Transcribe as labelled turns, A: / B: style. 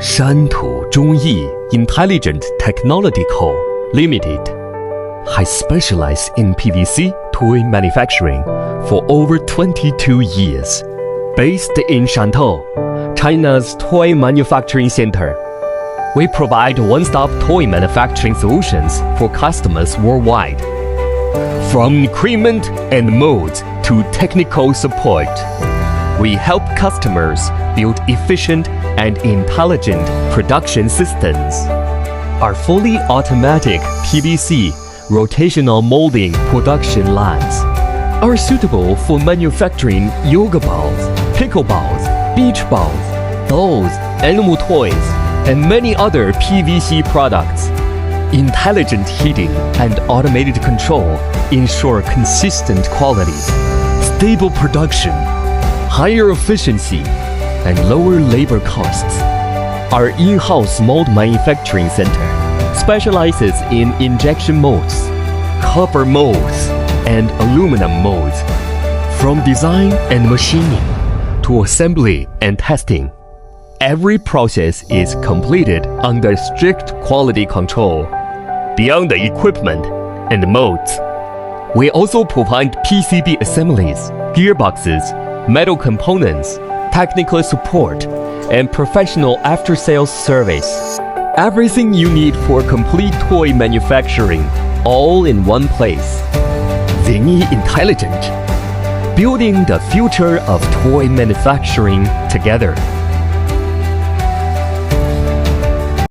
A: Shantou Zhongyi Intelligent Technology Co. Limited has specialized in PVC toy manufacturing for over 22 years. Based in Shantou, China's toy manufacturing center, we provide one-stop toy manufacturing solutions for customers worldwide. From equipment and molds to technical support, we help customers build efficient and intelligent production systems. Our fully automatic PVC rotational molding production lines are suitable for manufacturing yoga balls, pickleballs, beach balls, dolls, animal toys, and many other PVC products. Intelligent heating and automated control ensure consistent quality, stable production, higher efficiency, and lower labor costs. Our in-house mold manufacturing center specializes in injection molds, copper molds, and aluminum molds. From design and machining to assembly and testing, every process is completed under strict quality control. Beyond the equipment and molds, we also provide PCB assemblies, gearboxes, metal components, technical support, and professional after-sales service. Everything you need for complete toy manufacturing, all in one place. Zhongyi Intelligent, building the future of toy manufacturing together.